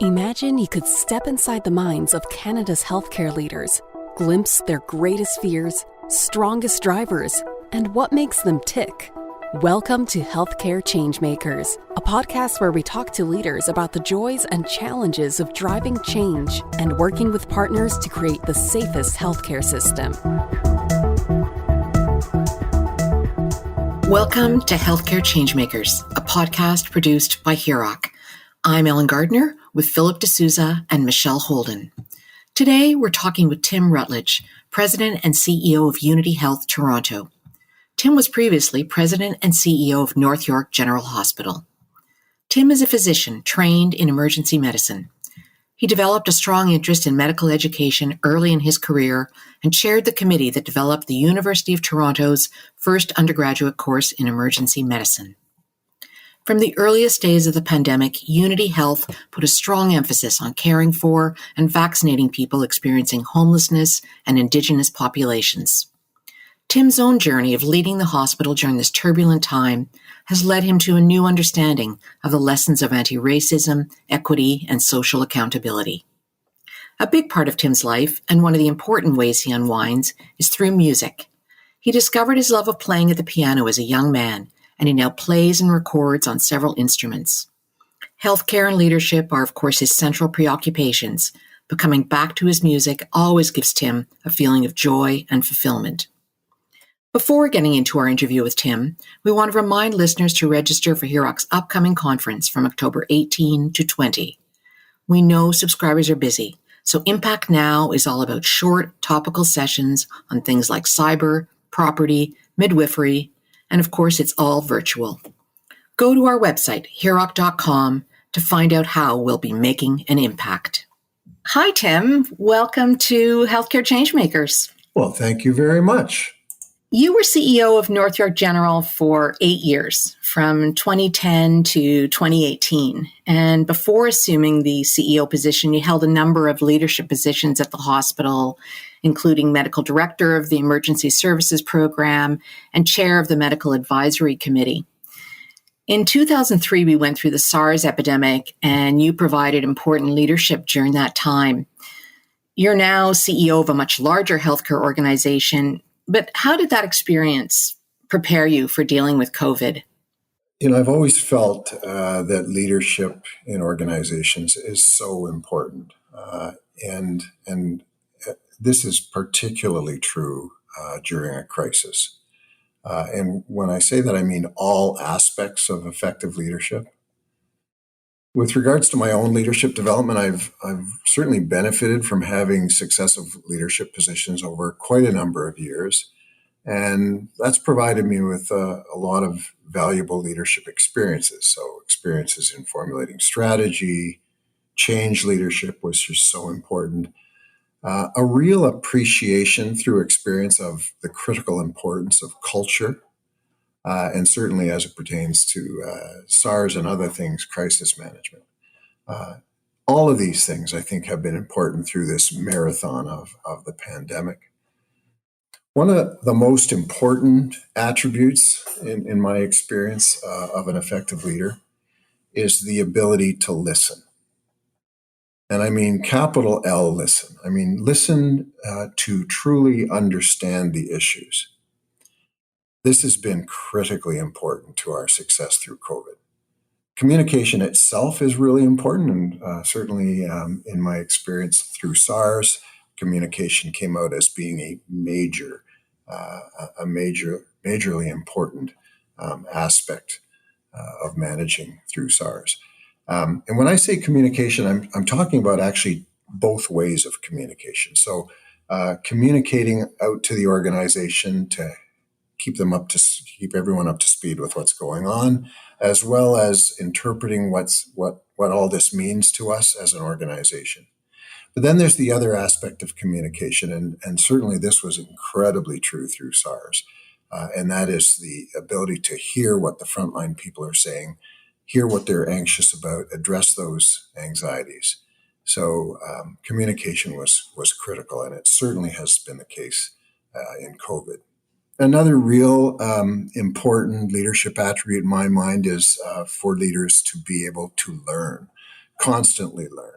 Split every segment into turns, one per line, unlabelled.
Imagine you could step inside the minds of Canada's healthcare leaders, glimpse their greatest fears, strongest drivers, and what makes them tick. Welcome to Healthcare Changemakers, a podcast where we talk to leaders about the joys and challenges of driving change and working with partners to create the safest healthcare system.
Welcome to Healthcare Changemakers, a podcast produced by HEROC. I'm Ellen Gardner with Philip D'Souza and Michelle Holden. Today, we're talking with Tim Rutledge, President and CEO of Unity Health Toronto. Tim was previously President and CEO of North York General Hospital. Tim is a physician trained in emergency medicine. He developed a strong interest in medical education early in his career and chaired the committee that developed the University of Toronto's first undergraduate course in emergency medicine. From the earliest days of the pandemic, Unity Health put a strong emphasis on caring for and vaccinating people experiencing homelessness and Indigenous populations. Tim's own journey of leading the hospital during this turbulent time has led him to a new understanding of the lessons of anti-racism, equity, and social accountability. A big part of Tim's life, and one of the important ways he unwinds, is through music. He discovered his love of playing at the piano as a young man, and he now plays and records on several instruments. Healthcare and leadership are, of course, his central preoccupations, but coming back to his music always gives Tim a feeling of joy and fulfillment. Before getting into our interview with Tim, we want to remind listeners to register for HEROC's upcoming conference from October 18 to 20. We know subscribers are busy, so Impact Now is all about short, topical sessions on things like cyber, property, midwifery, and of course, it's all virtual. Go to our website, heroc.com, to find out how we'll be making an impact. Hi, Tim. Welcome to Healthcare Changemakers.
Well, thank you very much.
You were CEO of North York General for 8 years, from 2010 to 2018. And before assuming the CEO position, you held a number of leadership positions at the hospital, including medical director of the Emergency Services Program and chair of the Medical Advisory Committee. In 2003, we went through the SARS epidemic, and you provided important leadership during that time. You're now CEO of a much larger healthcare organization. But how did that experience prepare you for dealing with COVID?
I've always felt that leadership in organizations is so important. And this is particularly true during a crisis. And when I say that, I mean all aspects of effective leadership. With regards to my own leadership development, I've certainly benefited from having successive leadership positions over quite a number of years. And that's provided me with a lot of valuable leadership experiences. So experiences in formulating strategy, change leadership was just so important. A real appreciation through experience of the critical importance of culture. And certainly as it pertains to SARS and other things, crisis management. All of these things, I think, have been important through this marathon of the pandemic. One of the most important attributes in my experience of an effective leader is the ability to listen. And I mean capital L listen. I mean listen to truly understand the issues. This has been critically important to our success through COVID. Communication itself is really important, and certainly in my experience through SARS, communication came out as being a majorly important aspect of managing through SARS. And when I say communication, I'm talking about actually both ways of communication. So communicating out to the organization to keep everyone up to speed with what's going on, as well as interpreting what all this means to us as an organization. But then there's the other aspect of communication, and certainly this was incredibly true through SARS, and that is the ability to hear what the frontline people are saying, hear what they're anxious about, address those anxieties. So communication was critical, and it certainly has been the case in COVID. Another real important leadership attribute in my mind is for leaders to be able to learn. constantly learn.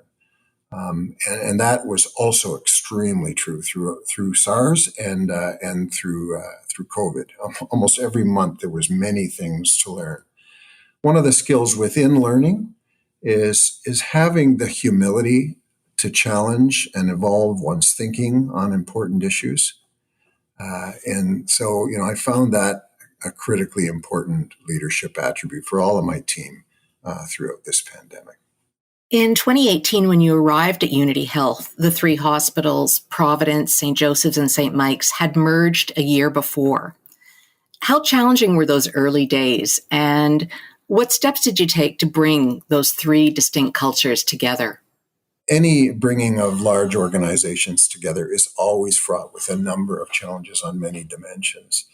And that was also extremely true through SARS and through COVID. Almost every month there was many things to learn. One of the skills within learning is having the humility to challenge and evolve one's thinking on important issues. And so, I found that a critically important leadership attribute for all of my team throughout this pandemic.
In 2018, when you arrived at Unity Health, the three hospitals, Providence, St. Joseph's, and St. Mike's, had merged a year before. How challenging were those early days, and what steps did you take to bring those three distinct cultures together?
Any bringing of large organizations together is always fraught with a number of challenges on many dimensions.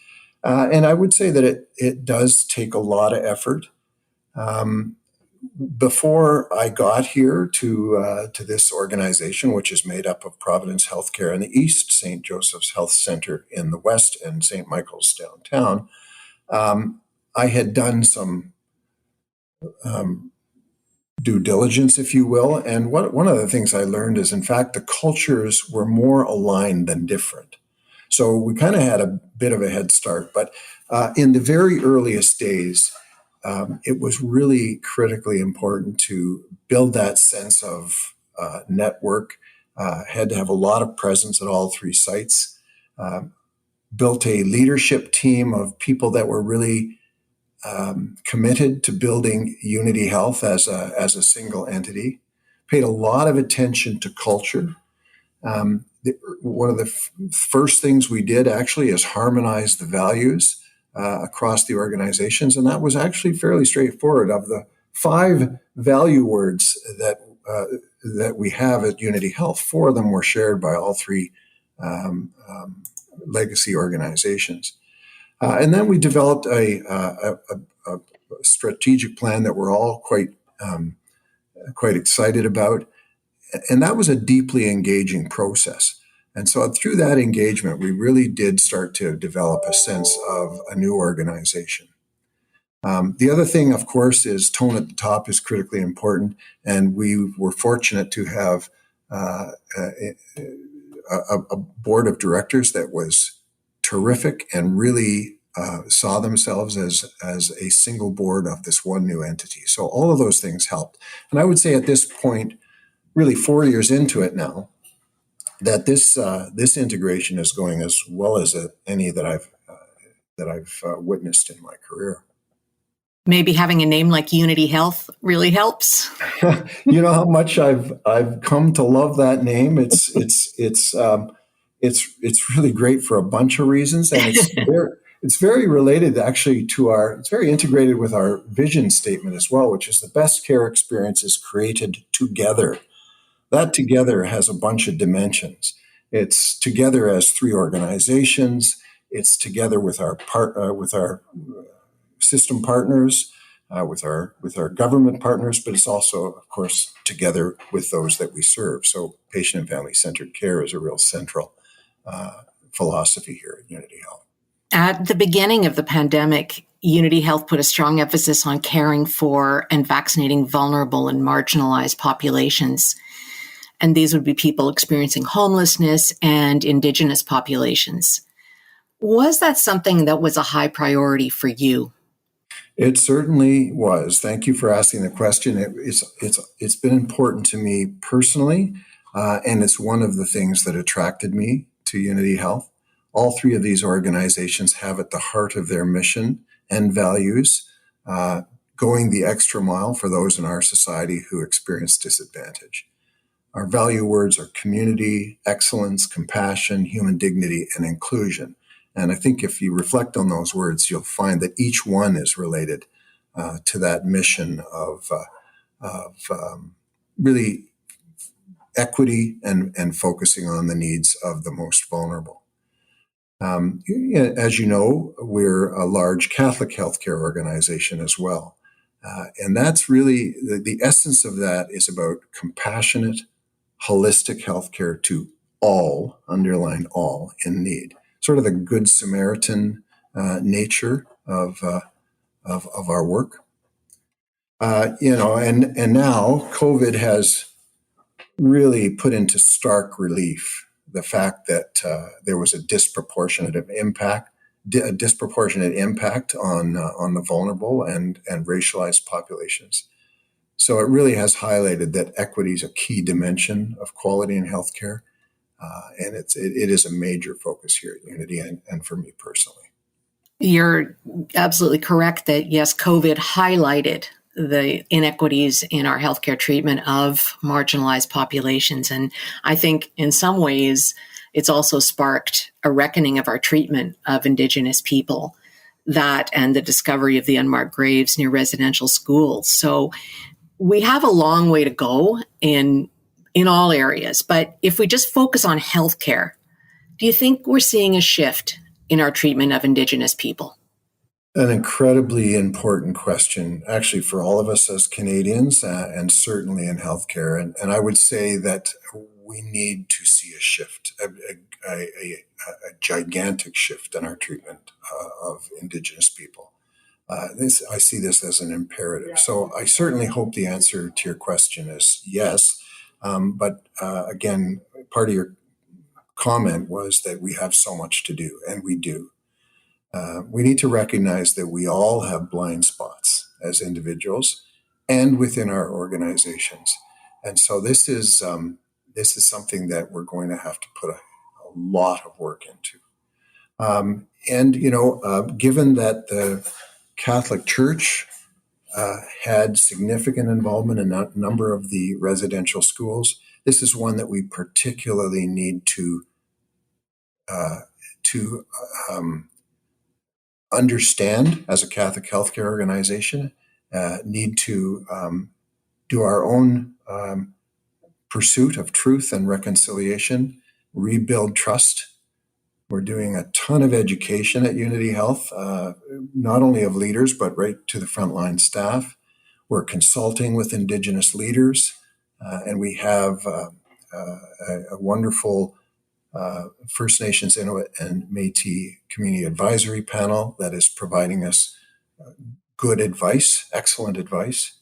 And I would say that it does take a lot of effort. Before I got here to this organization, which is made up of Providence Healthcare in the east, St. Joseph's Health Center in the west, and St. Michael's downtown, I had done some due diligence, if you will. And one of the things I learned is, in fact, the cultures were more aligned than different. So we kind of had a bit of a head start. But in the very earliest days, it was really critically important to build that sense of network. Had to have a lot of presence at all three sites. Built a leadership team of people that were really committed to building Unity Health as a single entity. Paid a lot of attention to culture. One of the first things we did actually is harmonize the values across the organizations, and that was actually fairly straightforward. Of the 5 value words that we have at Unity Health, 4 of them were shared by all 3 legacy organizations. And then we developed a strategic plan that we're all quite excited about, and that was a deeply engaging process. And so through that engagement, we really did start to develop a sense of a new organization. The other thing, of course, is tone at the top is critically important, and we were fortunate to have a board of directors that was terrific and really saw themselves as a single board of this one new entity. So all of those things helped. And I would say at this point, really 4 years into it now, that this integration is going as well as any that I've witnessed in my career.
Maybe having a name like Unity Health really helps.
You know how much I've come to love that name. It's really great for a bunch of reasons, and it's very related actually to it's very integrated with our vision statement as well, which is the best care experience is created together. That together has a bunch of dimensions. It's together as 3 organizations. It's together with our system partners, with our government partners, but it's also, of course, together with those that we serve. So patient and family-centered care is a real central philosophy here at Unity Health.
At the beginning of the pandemic, Unity Health put a strong emphasis on caring for and vaccinating vulnerable and marginalized populations. And these would be people experiencing homelessness and Indigenous populations. Was that something that was a high priority for you?
It certainly was. Thank you for asking the question. It's been important to me personally, and it's one of the things that attracted me to Unity Health. All 3 of these organizations have at the heart of their mission and values going the extra mile for those in our society who experience disadvantage. Our value words are community, excellence, compassion, human dignity, and inclusion. And I think if you reflect on those words, you'll find that each one is related to that mission of really equity and focusing on the needs of the most vulnerable. As you know, we're a large Catholic healthcare organization as well. And that's really the essence of that is about compassionate, holistic healthcare to all, underline all, in need. Sort of the Good Samaritan nature of our work. And now COVID has really put into stark relief the fact that there was a disproportionate impact on the vulnerable and racialized populations. So it really has highlighted that equity is a key dimension of quality in healthcare, and it is a major focus here at Unity and for me personally.
You're absolutely correct that, yes, COVID highlighted the inequities in our healthcare treatment of marginalized populations. And I think in some ways, it's also sparked a reckoning of our treatment of Indigenous people, that and the discovery of the unmarked graves near residential schools. So we have a long way to go in all areas. But if we just focus on healthcare, do you think we're seeing a shift in our treatment of Indigenous people?
An incredibly important question, actually, for all of us as Canadians, and certainly in healthcare. And I would say that we need to see a shift, a gigantic shift in our treatment of Indigenous people. I see this as an imperative. So I certainly hope the answer to your question is yes. But again, part of your comment was that we have so much to do, and we do. We need to recognize that we all have blind spots as individuals and within our organizations. And so this is something that we're going to have to put a lot of work into. Given that the Catholic Church had significant involvement in a number of the residential schools, this is one that we particularly need to understand as a Catholic healthcare organization, need to do our own pursuit of truth and reconciliation, rebuild trust. We're doing a ton of education at Unity Health, not only of leaders, but right to the frontline staff. We're consulting with Indigenous leaders, and we have a wonderful First Nations, Inuit, and Métis community advisory panel that is providing us good advice, excellent advice.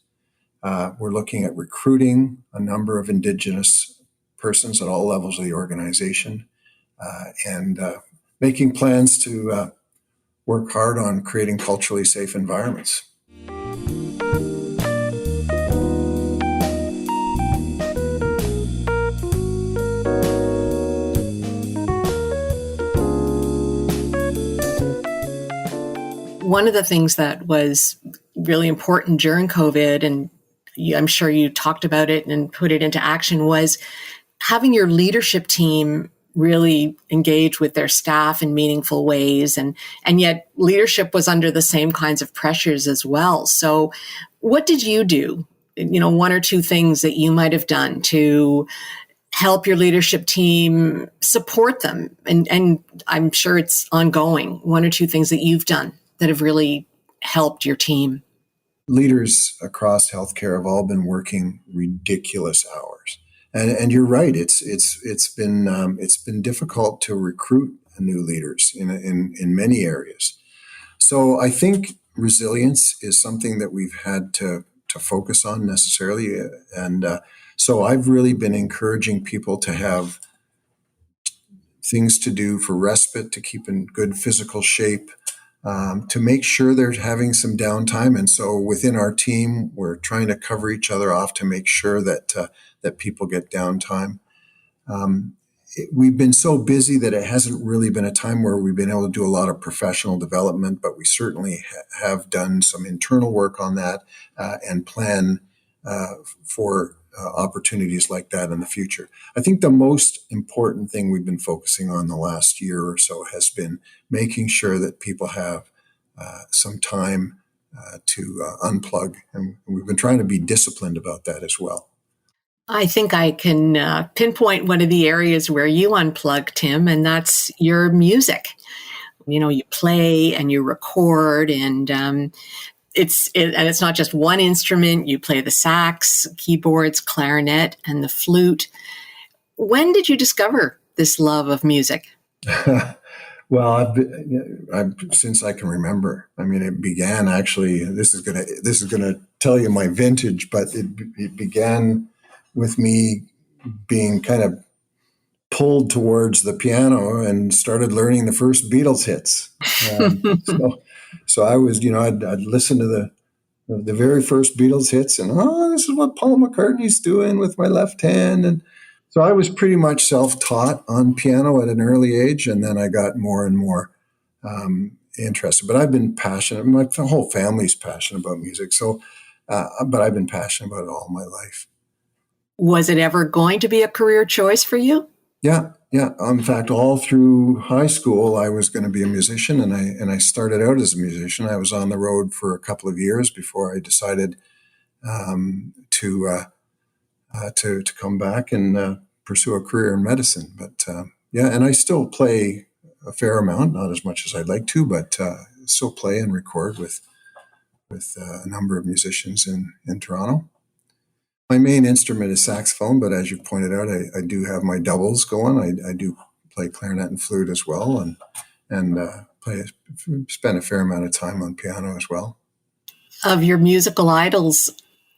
We're looking at recruiting a number of Indigenous persons at all levels of the organization, and making plans to work hard on creating culturally safe environments.
One of the things that was really important during COVID, and I'm sure you talked about it and put it into action, was having your leadership team really engage with their staff in meaningful ways. And yet leadership was under the same kinds of pressures as well. So what did you do? One or two things that you might have done to help your leadership team support them. And I'm sure it's ongoing. One or two things that you've done that have really helped your team.
Leaders across healthcare have all been working ridiculous hours. And you're right. It's been difficult to recruit new leaders in many areas. So I think resilience is something that we've had to focus on necessarily. And so I've really been encouraging people to have things to do for respite, to keep in good physical shape, to make sure they're having some downtime. And so within our team, we're trying to cover each other off to make sure that people get downtime. We've been so busy that it hasn't really been a time where we've been able to do a lot of professional development, but we certainly have done some internal work on that and plan for opportunities like that in the future. I think the most important thing we've been focusing on the last year or so has been making sure that people have some time to unplug. And we've been trying to be disciplined about that as well.
I think I can pinpoint one of the areas where you unplug, Tim, and that's your music. You play and you record, and it's not just one instrument. You play the sax, keyboards, clarinet, and the flute. When did you discover this love of music?
Well, I've since I can remember. I mean, it began actually. This is gonna tell you my vintage, but it began with me being kind of pulled towards the piano and started learning the first Beatles hits. So I was, I'd listen to the very first Beatles hits, and this is what Paul McCartney's doing with my left hand. And so I was pretty much self-taught on piano at an early age, and then I got more and more interested. But I've been passionate. My whole family's passionate about music. But I've been passionate about it all my life.
Was it ever going to be a career choice for you?
Yeah. In fact, all through high school, I was going to be a musician, and I started out as a musician. I was on the road for a couple of years before I decided to come back and pursue a career in medicine. But and I still play a fair amount, not as much as I'd like to, but still play and record with a number of musicians in Toronto. My main instrument is saxophone, but as you pointed out, I do have my doubles going. I do play clarinet and flute as well, and spend a fair amount of time on piano as well.
Of your musical idols,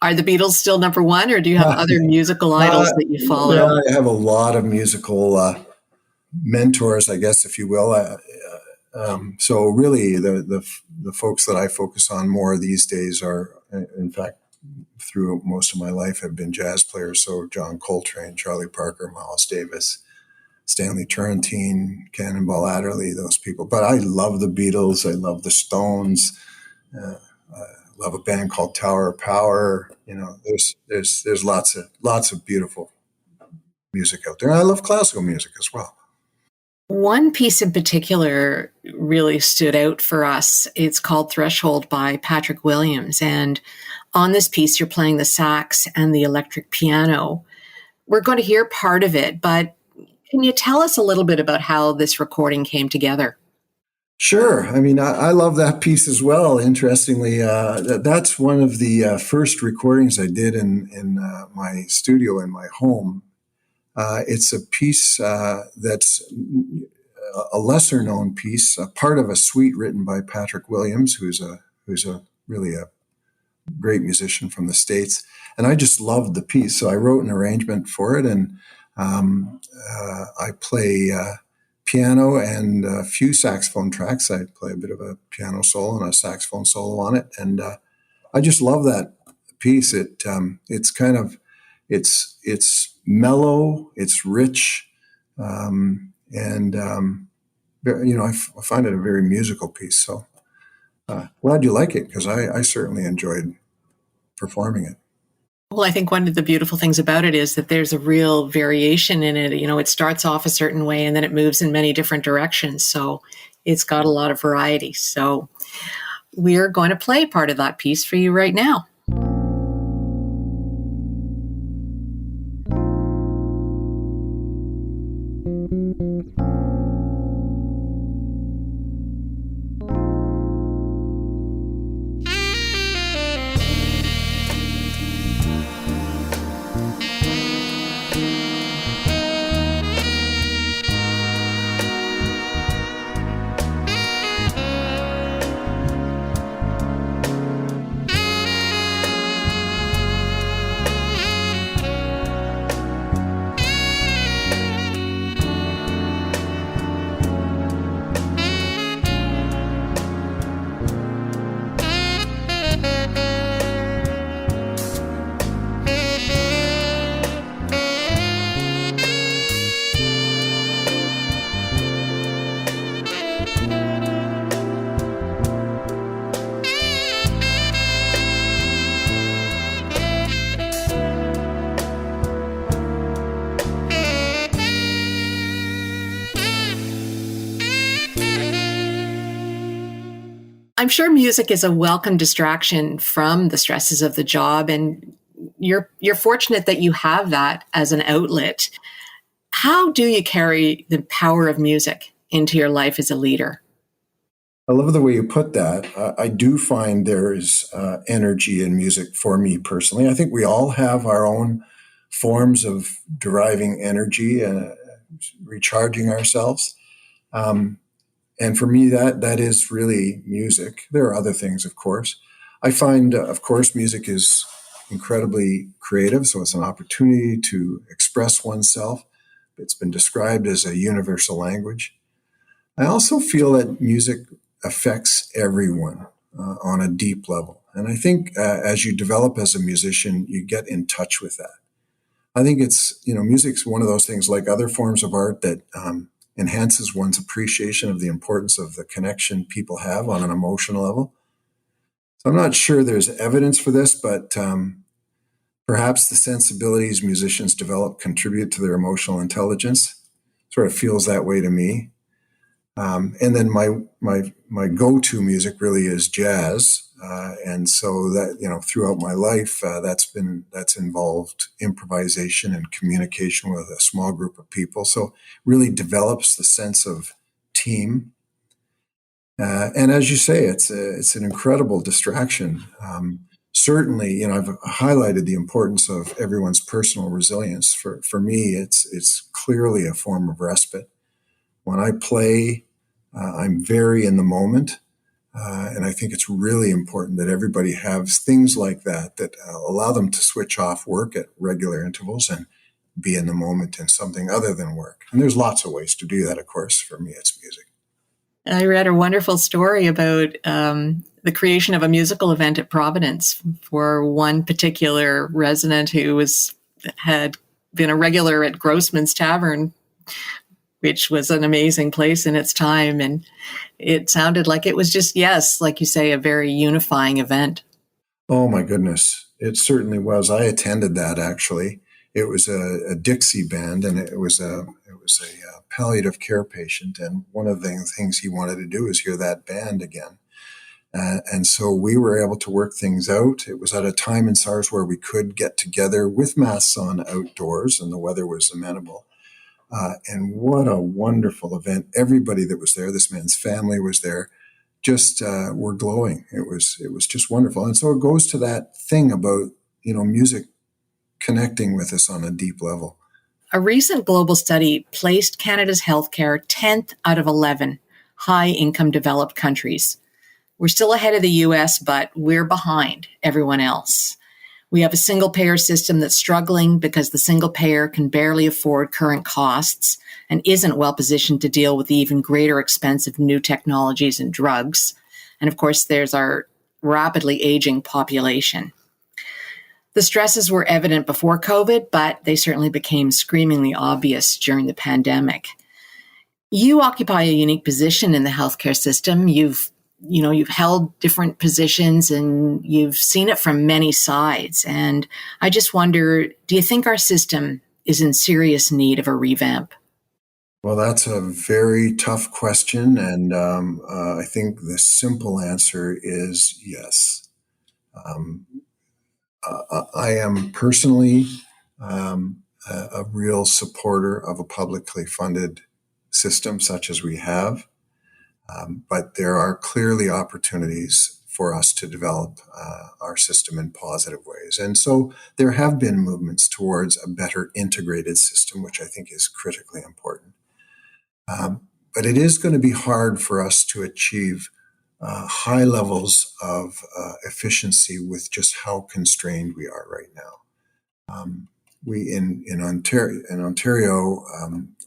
are the Beatles still number one, or do you have other musical idols that you follow?
Yeah, I have a lot of musical mentors, I guess, if you will. So really, the folks that I focus on more these days are, in fact, through most of my life, have been jazz players. So John Coltrane, Charlie Parker, Miles Davis, Stanley Turrentine, Cannonball Adderley, those people. But I love the Beatles. I love the Stones. I love a band called Tower of Power. There's lots of beautiful music out there. And I love classical music as well.
One piece in particular really stood out for us. It's called Threshold by Patrick Williams. And on this piece, you're playing the sax and the electric piano. We're going to hear part of it, but can you tell us a little bit about how this recording came together?
Sure. I mean, I love that piece as well. Interestingly, that's one of the first recordings I did in my studio in my home. It's a piece that's a lesser known piece, a part of a suite written by Patrick Williams, who's really a great musician from the States. And I just loved the piece. So I wrote an arrangement for it, and I play piano and a few saxophone tracks. I play a bit of a piano solo and a saxophone solo on it. And I just love that piece. It's kind of, it's mellow, it's rich, and I find it a very musical piece. So glad you like it, because I certainly enjoyed performing it.
Well, I think one of the beautiful things about it is that there's a real variation in it. It starts off a certain way and then it moves in many different directions. So it's got a lot of variety. So we're going to play part of that piece for you right now. I'm sure music is a welcome distraction from the stresses of the job, and you're fortunate that you have that as an outlet. How do you carry the power of music into your life as a leader?
I love the way you put that. I do find there is energy in music for me personally. I think we all have our own forms of deriving energy and recharging ourselves. And for me, that is really music. There are other things, of course. I find, of course, music is incredibly creative, so it's an opportunity to express oneself. It's been described as a universal language. I also feel that music affects everyone on a deep level. And I think as you develop as a musician, you get in touch with that. I think music's one of those things like other forms of art that enhances one's appreciation of the importance of the connection people have on an emotional level. So I'm not sure there's evidence for this, but perhaps the sensibilities musicians develop contribute to their emotional intelligence. Sort of feels that way to me. And then my go-to music really is jazz, and so that throughout my life that's involved improvisation and communication with a small group of people. So really develops the sense of team. And as you say, it's an incredible distraction. Certainly, I've highlighted the importance of everyone's personal resilience. For me, it's clearly a form of respite. When I play, I'm very in the moment. And I think it's really important that everybody has things like that allow them to switch off work at regular intervals and be in the moment in something other than work. And there's lots of ways to do that, of course. For me, it's music.
I read a wonderful story about the creation of a musical event at Providence for one particular resident who had been a regular at Grossman's Tavern, which was an amazing place in its time. And it sounded like it was just, yes, like you say, a very unifying event.
Oh, my goodness. It certainly was. I attended that, actually. It was a Dixie band, and it was a palliative care patient. And one of the things he wanted to do is hear that band again. And so we were able to work things out. It was at a time in SARS where we could get together with masks on outdoors, and the weather was amenable. And what a wonderful event. Everybody that was there, this man's family was there, just were glowing. It was just wonderful. And so it goes to that thing about, music connecting with us on a deep level.
A recent global study placed Canada's healthcare 10th out of 11 high-income developed countries. We're still ahead of the US, but we're behind everyone else. We have a single-payer system that's struggling because the single payer can barely afford current costs and isn't well-positioned to deal with the even greater expense of new technologies and drugs. And of course, there's our rapidly aging population. The stresses were evident before COVID, but they certainly became screamingly obvious during the pandemic. You occupy a unique position in the healthcare system. You've held different positions and you've seen it from many sides. And I just wonder, do you think our system is in serious need of a revamp?
Well, that's a very tough question. And I think the simple answer is yes. I am personally a real supporter of a publicly funded system such as we have. But there are clearly opportunities for us to develop our system in positive ways. And so there have been movements towards a better integrated system, which I think is critically important. But it is going to be hard for us to achieve high levels of efficiency with just how constrained we are right now. We in Ontario,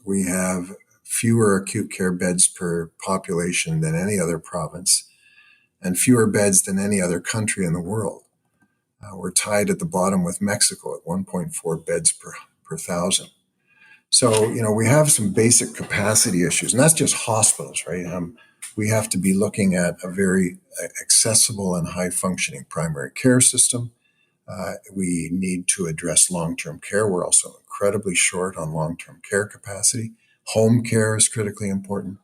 we have fewer acute care beds per population than any other province, and fewer beds than any other country in the world. We're tied at the bottom with Mexico at 1.4 beds per thousand. So, we have some basic capacity issues, and that's just hospitals, right? We have to be looking at a very accessible and high-functioning primary care system. We need to address long-term care. We're also incredibly short on long-term care capacity. Home care is critically important.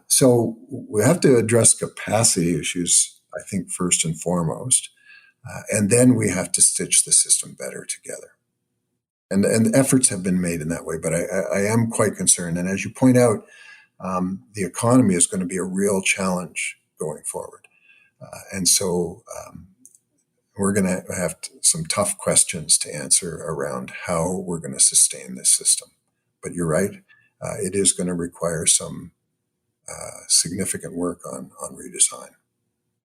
So we have to address capacity issues, I think, first and foremost. And then we have to stitch the system better together. And efforts have been made in that way, but I am quite concerned. And as you point out, the economy is going to be a real challenge going forward. And so we're going to have some tough questions to answer around how we're going to sustain this system. But you're right, it is going to require some significant work on redesign.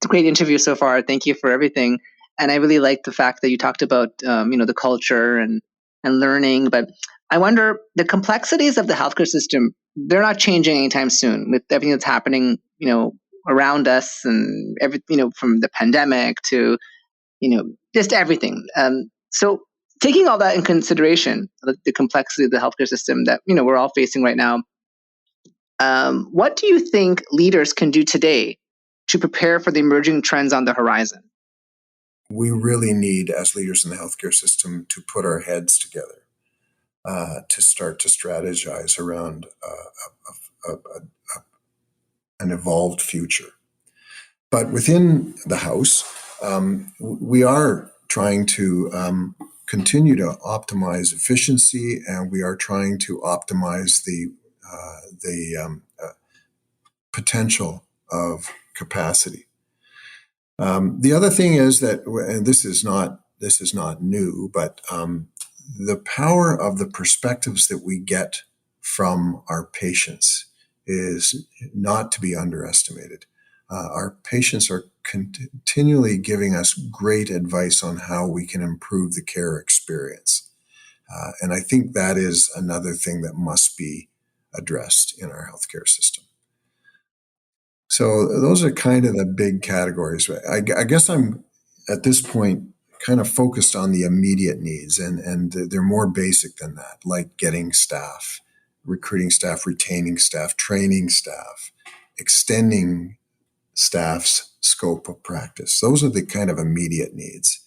a great interview so far. Thank you for everything. And I really like the fact that you talked about, the culture and learning. But I wonder, the complexities of the healthcare system, they're not changing anytime soon with everything that's happening, around us, and from the pandemic to, just everything. So taking all that in consideration, the complexity of the healthcare system that, we're all facing right now, what do you think leaders can do today to prepare for the emerging trends on the horizon?
We really need, as leaders in the healthcare system, to put our heads together to start to strategize around an evolved future. But within the House, we are trying to continue to optimize efficiency, and we are trying to optimize the potential of capacity. The other thing is that, and this is not new, but the power of the perspectives that we get from our patients is not to be underestimated. Our patients are continually giving us great advice on how we can improve the care experience. And I think that is another thing that must be addressed in our healthcare system. So those are kind of the big categories. I guess I'm at this point kind of focused on the immediate needs, and they're more basic than that, like getting staff, recruiting staff, retaining staff, training staff, extending staff's scope of practice. Those are the kind of immediate needs.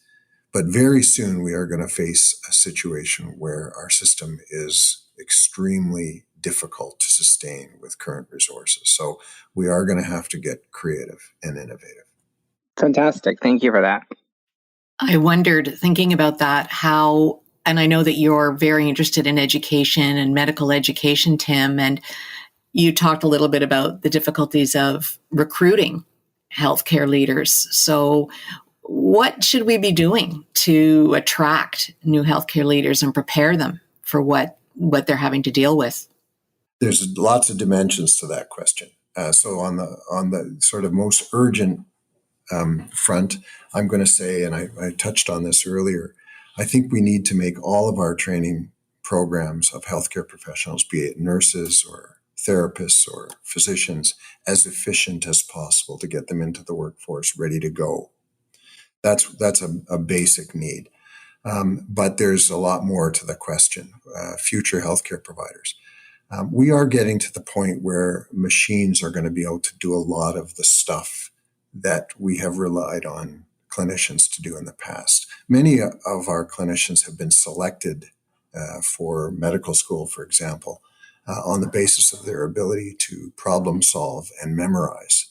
But very soon we are going to face a situation where our system is extremely difficult to sustain with current resources. So we are going to have to get creative and innovative.
Fantastic. Thank you for that.
I wondered, thinking about that, how, and I know that you're very interested in education and medical education, Tim, and you talked a little bit about the difficulties of recruiting healthcare leaders. So what should we be doing to attract new healthcare leaders and prepare them for what they're having to deal with?
There's lots of dimensions to that question. So on the sort of most urgent front, I'm going to say, and I touched on this earlier, I think we need to make all of our training programs of healthcare professionals, be it nurses or therapists or physicians, as efficient as possible to get them into the workforce ready to go. That's a basic need. But there's a lot more to the question. Future healthcare providers. We are getting to the point where machines are going to be able to do a lot of the stuff that we have relied on clinicians to do in the past. Many of our clinicians have been selected for medical school, for example, on the basis of their ability to problem solve and memorize.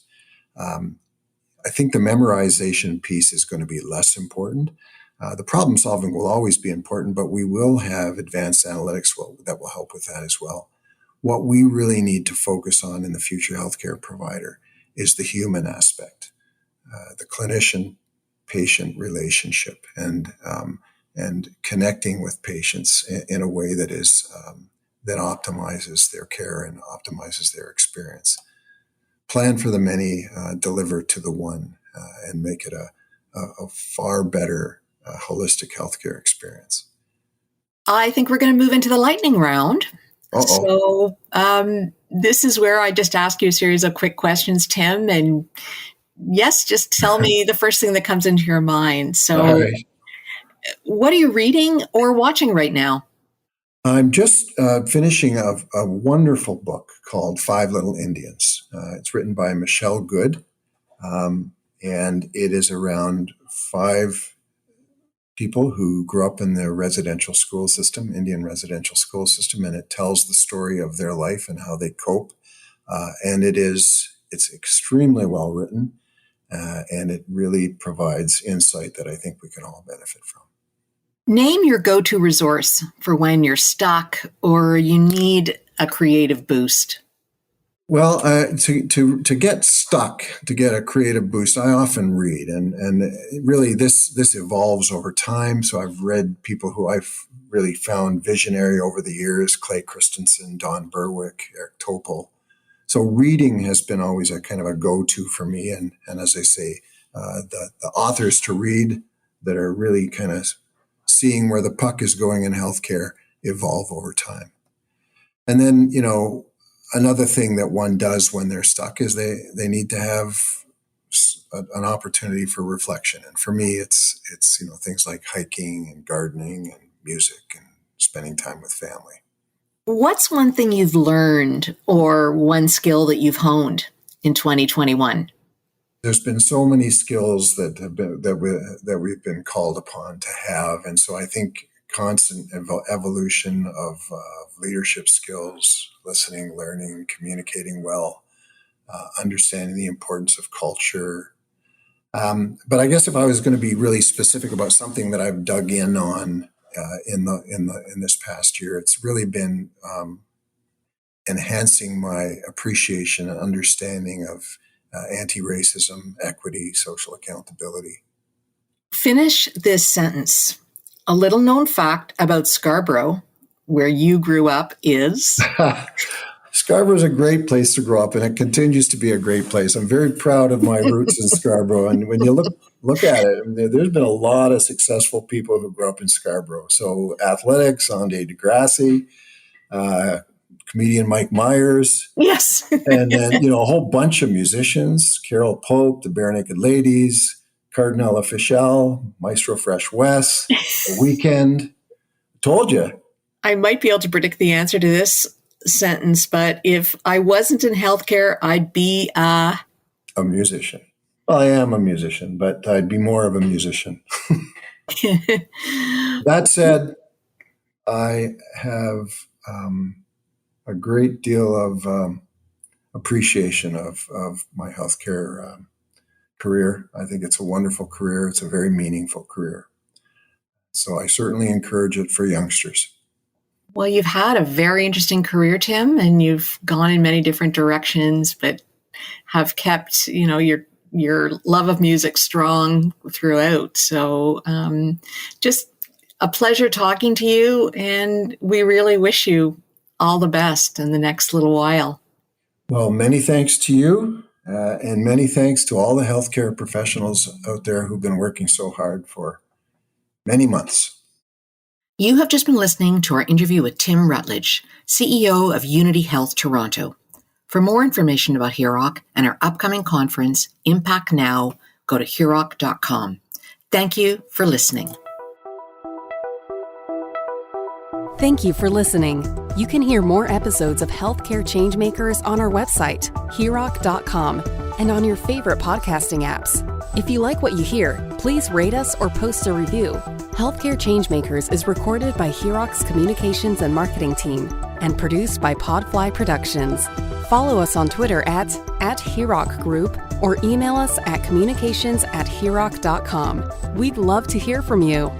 I think the memorization piece is going to be less important. The problem solving will always be important, but we will have advanced analytics that will help with that as well. What we really need to focus on in the future healthcare provider is the human aspect, the clinician-patient relationship, and connecting with patients in a way that is that optimizes their care and optimizes their experience. Plan for the many, deliver to the one, and make it a far better holistic healthcare experience.
I think we're going to move into the lightning round.
Uh-oh.
So this is where I just ask you a series of quick questions, Tim. And yes, just tell me the first thing that comes into your mind. So what are you reading or watching right now?
I'm just finishing a wonderful book called Five Little Indians. It's written by Michelle Good, and it is around 5 people who grew up in the residential school system, Indian residential school system, and it tells the story of their life and how they cope. And it's extremely well written, and it really provides insight that I think we can all benefit from.
Name your go-to resource for when you're stuck or you need a creative boost.
Well, to get stuck, to get a creative boost, I often read, and really this evolves over time. So I've read people who I've really found visionary over the years: Clay Christensen, Don Berwick, Eric Topol. So reading has been always a kind of a go-to for me, and as I say, the authors to read that are really kind of seeing where the puck is going in healthcare evolve over time. And then, another thing that one does when they're stuck is they need to have an opportunity for reflection. And for me, it's things like hiking and gardening and music and spending time with family.
What's one thing you've learned or one skill that you've honed in 2021?
There's been so many skills that we've been called upon to have. And so I think constant evolution of leadership skills, listening, learning, communicating well, understanding the importance of culture. But I guess if I was going to be really specific about something that I've dug in on in this past year, it's really been enhancing my appreciation and understanding of anti-racism, equity, social accountability.
Finish this sentence. A little known fact about Scarborough, where you grew up, is...
Scarborough is a great place to grow up, and it continues to be a great place. I'm very proud of my roots in Scarborough. And when you look at it, there's been a lot of successful people who grew up in Scarborough. So athletics, Andre DeGrassi, comedian Mike Myers.
Yes.
And then, a whole bunch of musicians, Carol Pope, the Bare Naked Ladies, Cardinal Official, Maestro Fresh West, The Weekend. Told you.
I might be able to predict the answer to this sentence, but if I wasn't in healthcare, I'd be a
musician. Well, I am a musician, but I'd be more of a musician. That said, I have a great deal of appreciation of my healthcare career. I think it's a wonderful career. It's a very meaningful career. So I certainly encourage it for youngsters.
Well, you've had a very interesting career, Tim, and you've gone in many different directions, but have kept, your love of music strong throughout. So just a pleasure talking to you, and we really wish you all the best in the next little while.
Well, many thanks to you, and many thanks to all the healthcare professionals out there who've been working so hard for many months.
You have just been listening to our interview with Tim Rutledge, CEO of Unity Health Toronto. For more information about HEROC and our upcoming conference, Impact Now, go to HEROC.com. Thank you for listening.
Thank you for listening. You can hear more episodes of Healthcare Changemakers on our website, HEROC.com, and on your favorite podcasting apps. If you like what you hear, please rate us or post a review. Healthcare Changemakers is recorded by HEROC's communications and marketing team and produced by Podfly Productions. Follow us on Twitter at HEROC Group or email us at communications@heroc.com. We'd love to hear from you.